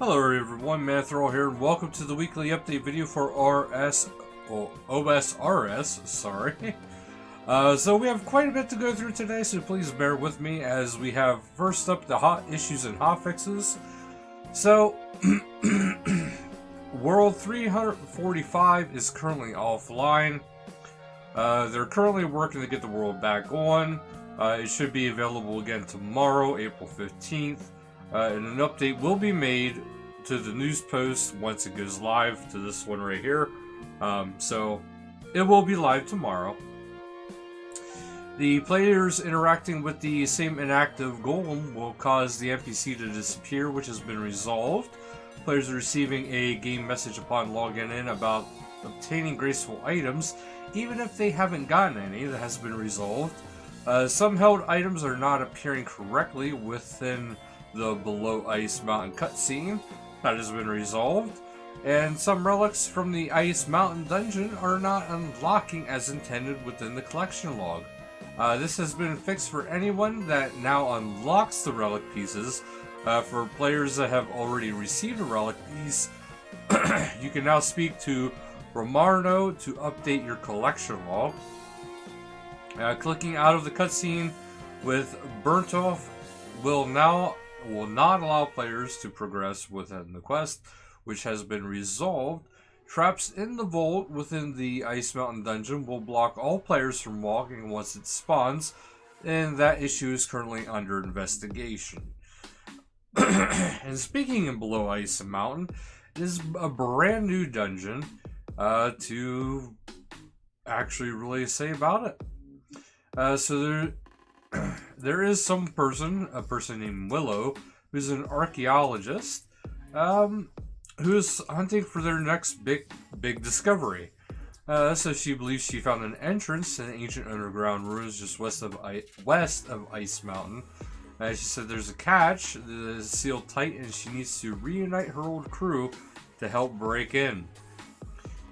Hello everyone, Manithral here, and welcome to the weekly update video for OSRS, sorry. So we have quite a bit to go through today, so please bear with me as we have first up the hot issues and hotfixes. So, World 345 is currently offline. They're currently working to get the world back on. It should be available again tomorrow, April 15th. And an update will be made to the news post once it goes live to this one right here. So it will be live tomorrow. The players interacting with the same inactive golem will cause the NPC to disappear, which has been resolved. Players are receiving a game message upon logging in about obtaining graceful items, even if they haven't gotten any. That has been resolved. Some held items are not appearing correctly within the Below Ice Mountain cutscene. That has been resolved. And some relics from the Ice Mountain dungeon are not unlocking as intended within the collection log. This has been fixed for anyone that now unlocks the relic pieces. For players that have already received a relic piece, you can now speak to Romarno to update your collection log. Clicking out of the cutscene with Burnt Off will not allow players to progress within the quest, which has been resolved. Traps in the vault within the Ice Mountain dungeon will block all players from walking once it spawns, and that issue is currently under investigation. And speaking of Below Ice Mountain, is a brand new dungeon to actually really say about it. So there is a person named Willow, who's an archaeologist, who's hunting for their next big discovery. So she believes she found an entrance to an ancient underground ruins just west of Ice Mountain. She said there's a catch that is sealed tight, and she needs to reunite her old crew to help break in.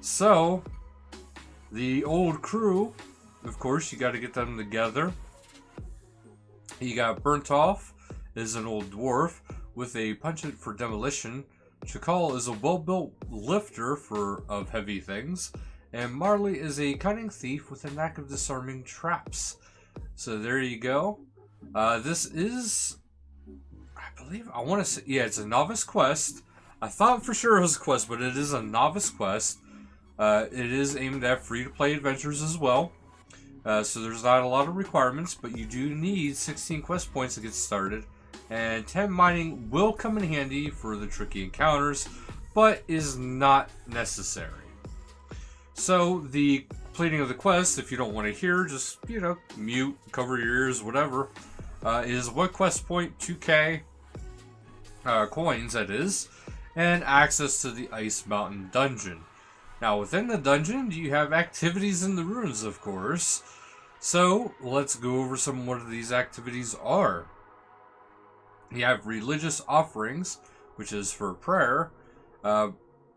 So the old crew, of course, you got to get them together. You got Burnt Off is an old dwarf with a penchant for demolition. Chakal is a well-built lifter of heavy things. And Marley is a cunning thief with a knack of disarming traps. So there you go. This is, I want to say, yeah, it's a novice quest. I thought for sure it was a quest, but it is a novice quest. It is aimed at free-to-play adventures as well. So there's not a lot of requirements, but you do need 16 quest points to get started, and 10 mining will come in handy for the tricky encounters, but is not necessary. So the completing of the quest, if you don't want to hear, just, mute, cover your ears, whatever, is 1 quest point, 2k coins, that is, and access to the Ice Mountain dungeon. Now, within the dungeon, you have activities in the ruins, of course. So, let's go over some of what these activities are. You have religious offerings, which is for prayer.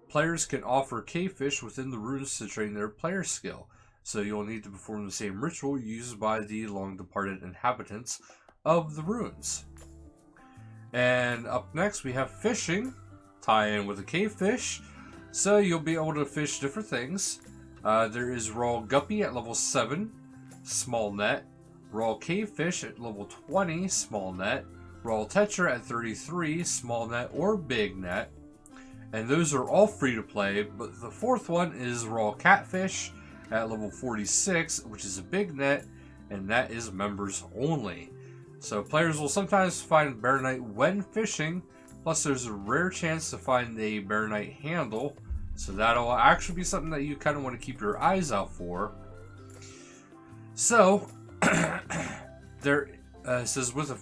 Players can offer cavefish within the ruins to train their player skill. So, you'll need to perform the same ritual used by the long-departed inhabitants of the ruins. And up next, we have fishing. Tie in with a cavefish. So you'll be able to fish different things. There is raw guppy at level 7, small net. Raw cavefish at level 20, small net. Raw tetra at 33, small net or big net. And those are all free to play, but the fourth one is raw catfish at level 46, which is a big net, and that is members only. So players will sometimes find Bear Knight when fishing. Plus, there's a rare chance to find a Bear Knight handle, so that'll actually be something that you kind of want to keep your eyes out for. So, there says with a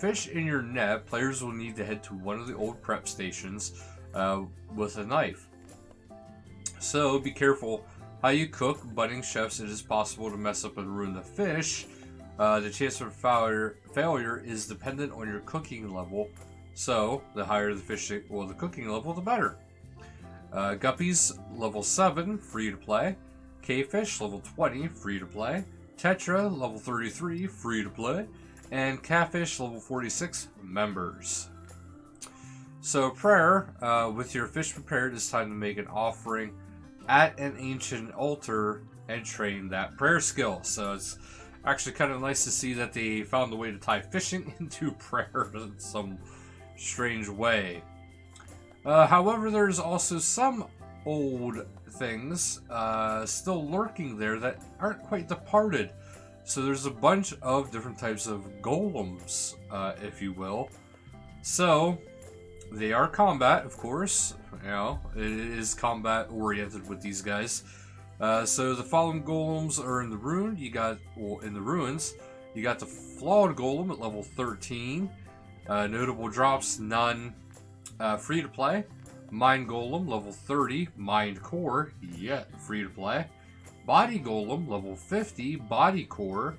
fish in your net, players will need to head to one of the old prep stations with a knife. So, be careful how you cook. Budding chefs, it is possible to mess up and ruin the fish. The chance for failure is dependent on your cooking level. So, the higher the cooking level, the better. Guppies, level 7, free to play. Cavefish, level 20, free to play. Tetra, level 33, free to play. And Catfish, level 46, members. So prayer, with your fish prepared, it's time to make an offering at an ancient altar and train that prayer skill. So it's actually kind of nice to see that they found a way to tie fishing into prayer in some strange way. However, there's also some old things still lurking there that aren't quite departed. So there's a bunch of different types of golems, if you will. So they are combat, of course. You know, it is combat oriented with these guys. So the following golems are in the ruin. In the ruins, you got the flawed golem at level 13. Notable drops, none. Free to play. Mind golem level 30. Mind core, yeah, free to play. Body golem level 50. Body core,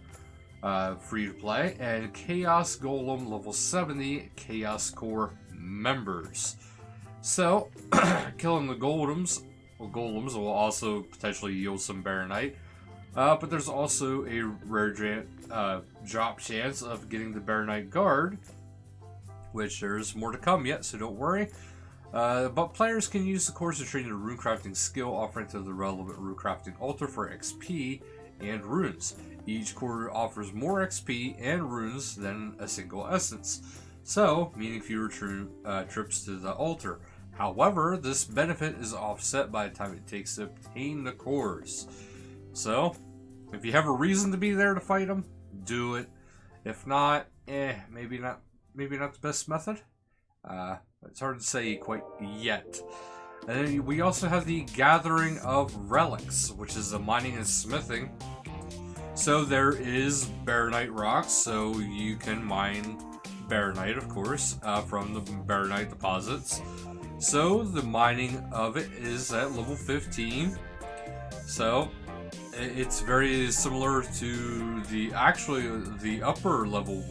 free to play. And chaos golem level 70. Chaos core members. So killing the golems will also potentially yield some Baronite. But there's also a rare drop chance of getting the Baronite guard, which there's more to come yet, so don't worry. But players can use the cores to train their runecrafting skill, offering to the relevant runecrafting altar for XP and runes. Each core offers more XP and runes than a single essence, so meaning fewer trips to the altar. However, this benefit is offset by the time it takes to obtain the cores. So, if you have a reason to be there to fight them, do it. If not, maybe not the best method. It's hard to say quite yet. And then we also have the Gathering of Relics, which is the mining and smithing. So there is Baronite rocks, so you can mine Baronite, of course, from the Baronite deposits. So the mining of it is at level 15. So it's very similar to the upper level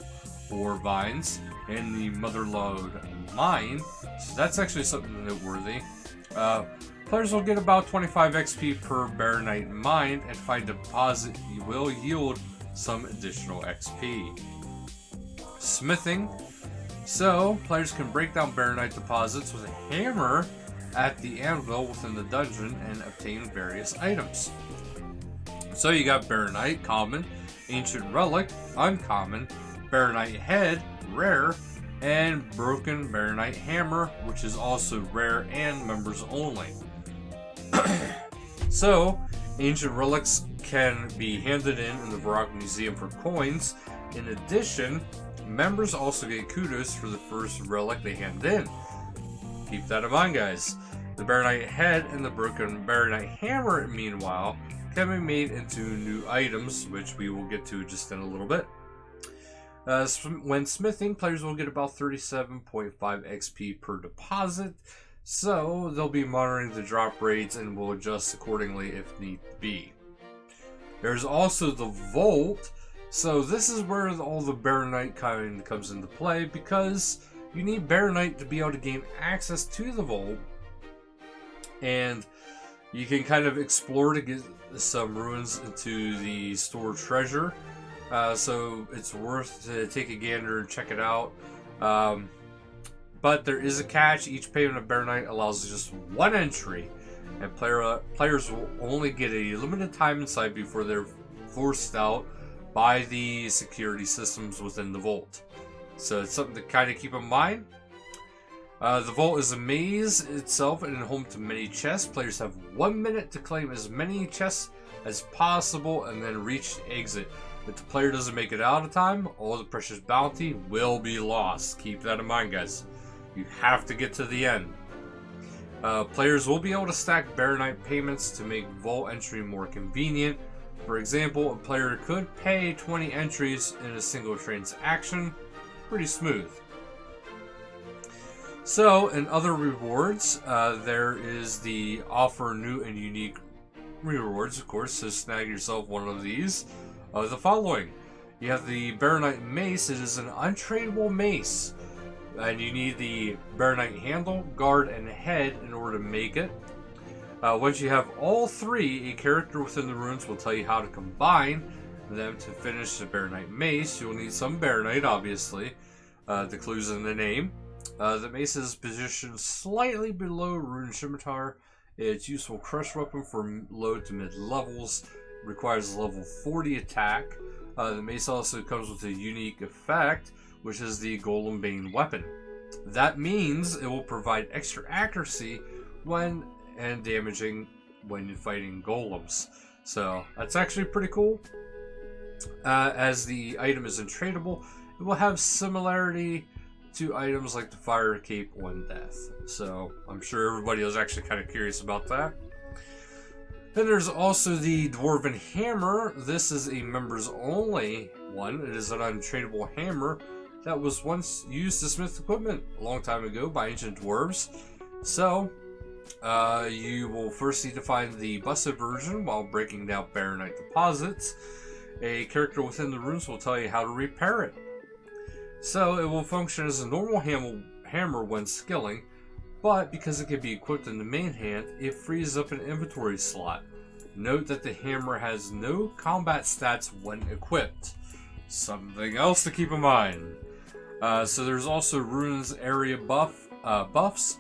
ore vines and the Motherlode mine. So that's actually something noteworthy. Players will get about 25 XP per Baronite mined, and find deposit will yield some additional XP. Smithing. So, players can break down Baronite deposits with a hammer at the anvil within the dungeon and obtain various items. So you got Baronite, common, Ancient Relic, uncommon, Baronite Head, rare, and Broken Baronite Hammer, which is also rare and members only. So, Ancient Relics can be handed in the Varrock Museum for coins. In addition, members also get kudos for the first relic they hand in. Keep that in mind, guys. The Baronite Head and the Broken Baronite Hammer, meanwhile, can be made into new items, which we will get to just in a little bit. When smithing, players will get about 37.5 XP per deposit, so they'll be monitoring the drop rates and will adjust accordingly if need be. There's also the Vault. So this is where all the Baronite kind of comes into play, because you need Baronite to be able to gain access to the Vault, and you can kind of explore to get some ruins into the stored treasure. So it's worth to take a gander and check it out. But there is a catch. Each payment of Baronite allows just one entry, and players will only get a limited time inside before they're forced out by the security systems within the Vault. So it's something to kind of keep in mind. The Vault is a maze itself and home to many chests. Players have 1 minute to claim as many chests as possible and then reach the exit. If the player doesn't make it out of time, all the precious bounty will be lost. Keep that in mind, guys. You have to get to the end. Players will be able to stack Baronite payments to make Vault entry more convenient. For example, a player could pay 20 entries in a single transaction. Pretty smooth. So, in other rewards, there is the offer new and unique rewards, of course, so snag yourself one of these. The following. You have the Baronite Mace. It is an untradeable mace, and you need the Baronite handle, guard, and head in order to make it. Once you have all three, a character within the runes will tell you how to combine them to finish the Baronite Mace. You'll need some Baronite, obviously. The clue's in the name. The mace is positioned slightly below Rune Scimitar. It's useful crush weapon for low to mid levels. Requires level 40 attack. The mace also comes with a unique effect, which is the Golem Bane weapon. That means it will provide extra accuracy when and damaging when fighting golems. So that's actually pretty cool. As the item is untradeable, it will have similarity to items like the Fire Cape on Death. So I'm sure everybody was actually kind of curious about that. Then there's also the Dwarven Hammer. This is a members only one. It is an untradeable hammer that was once used to smith equipment a long time ago by ancient dwarves. So you will first need to find the busted version while breaking down Baronite deposits. A character within the runes will tell you how to repair it. So it will function as a normal hammer when skilling, but because it can be equipped in the main hand, it frees up an inventory slot. Note that the hammer has no combat stats when equipped. Something else to keep in mind. So there's also runes area buffs.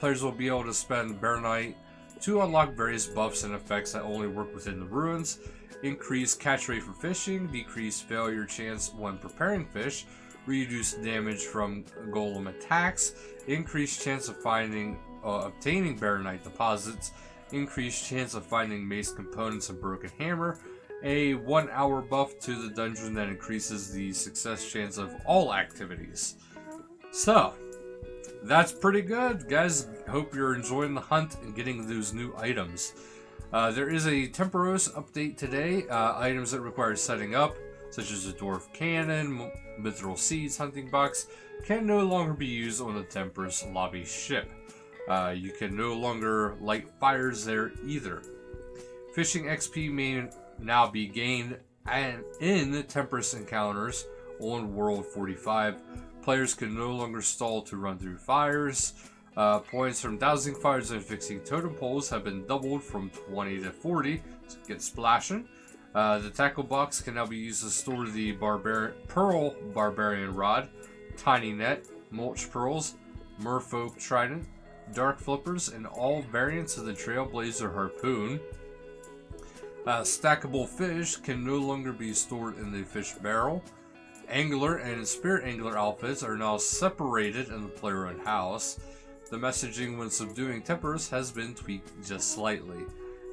Players will be able to spend Baronite to unlock various buffs and effects that only work within the runes. Increase catch rate for fishing, decrease failure chance when preparing fish, reduce damage from golem attacks, increased chance of obtaining Baronite deposits, increased chance of finding mace components and broken hammer, a 1 hour buff to the dungeon that increases the success chance of all activities. So, that's pretty good, guys. Hope you're enjoying the hunt and getting those new items. There is a Temporos update today. Items that require setting up, such as the Dwarf Cannon, Manithral Seeds hunting box, can no longer be used on the Temperous lobby ship. You can no longer light fires there either. Fishing XP may now be gained in Temperous encounters on World 45. Players can no longer stall to run through fires. Points from dousing fires and fixing totem poles have been doubled from 20 to 40. So get splashing. The tackle box can now be used to store the Pearl Barbarian Rod, Tiny Net, Mulch Pearls, Merfolk Trident, Dark Flippers, and all variants of the Trailblazer Harpoon. Stackable fish can no longer be stored in the fish barrel. Angler and Spirit Angler outfits are now separated in the player-owned house. The messaging when subduing Temperous has been tweaked just slightly.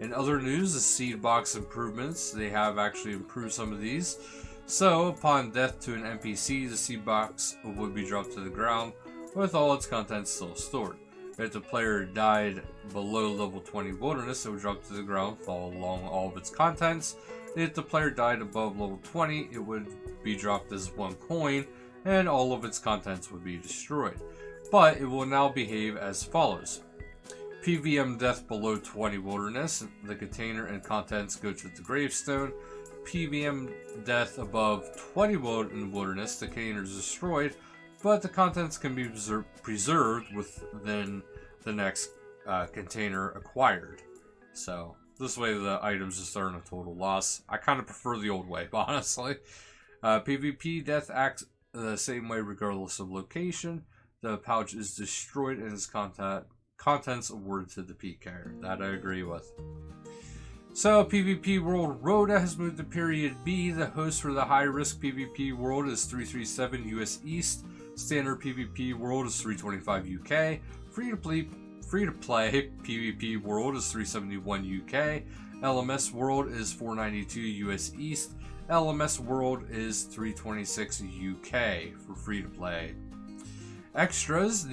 In other news, the seed box improvements, they have actually improved some of these. So, upon death to an NPC, the seed box would be dropped to the ground with all its contents still stored. If the player died below level 20 wilderness, it would drop to the ground, fall along all of its contents. If the player died above level 20, it would be dropped as 1 coin, and all of its contents would be destroyed. But it will now behave as follows. PVM death below 20 wilderness, the container and contents go to the gravestone. PVM death above 20 wilderness, the container is destroyed, but the contents can be preserved within the next container acquired. So this way the items just aren't a total loss. I kind of prefer the old way, honestly. PvP death acts the same way regardless of location. The pouch is destroyed and its contents awarded to the peak carrier. That I agree with. So, PvP World Rhoda has moved to Period B. The host for the high-risk PvP World is 337 US East. Standard PvP World is 325 UK. Free-to-play PvP World is 371 UK. LMS World is 492 US East. LMS World is 326 UK for free-to-play. Extras,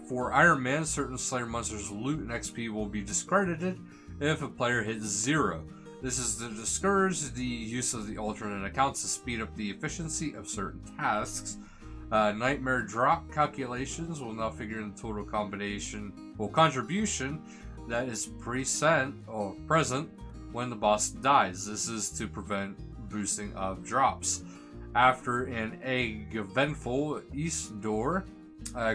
for Iron Man, certain Slayer monsters' loot and XP will be discredited if a player hits 0. This is to discourage the use of the alternate accounts to speed up the efficiency of certain tasks. Nightmare drop calculations will now figure in the total contribution that is present when the boss dies. This is to prevent boosting of drops. After an eventful East door,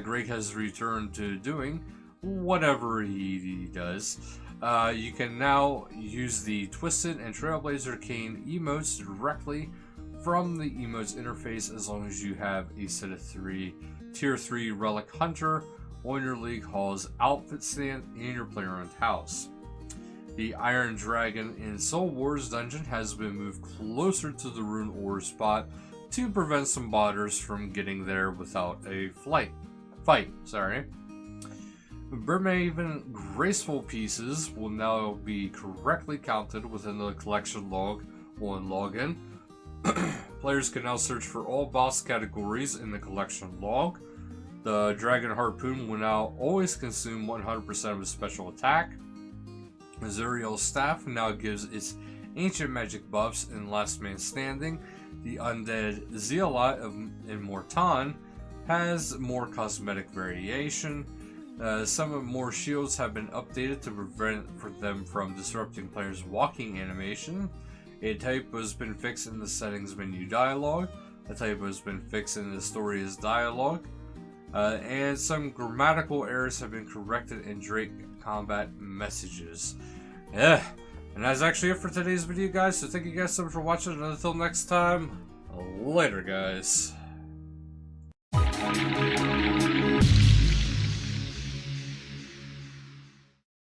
Greg has returned to doing whatever he does. You can now use the Twisted and Trailblazer Cane emotes directly from the emotes interface as long as you have a set of 3 Tier 3 Relic Hunter on your League Hall's outfit stand in your player-owned house. The Iron Dragon in Soul Wars dungeon has been moved closer to the rune ore spot to prevent some botters from getting there without a fight. Brimhaven Graceful Pieces will now be correctly counted within the collection log on login. Players can now search for all boss categories in the collection log. The Dragon Harpoon will now always consume 100% of its special attack. Zuriel's Staff now gives its ancient magic buffs in Last Man Standing. The Undead Zealot in Mortan has more cosmetic variation. Some of more shields have been updated to prevent them from disrupting players' walking animation. A typo has been fixed in the settings menu dialogue. A typo has been fixed in the story's dialogue. And some grammatical errors have been corrected in Drake combat messages. Yeah, and that's actually it for today's video, guys. So thank you guys so much for watching, and until next time, later, guys.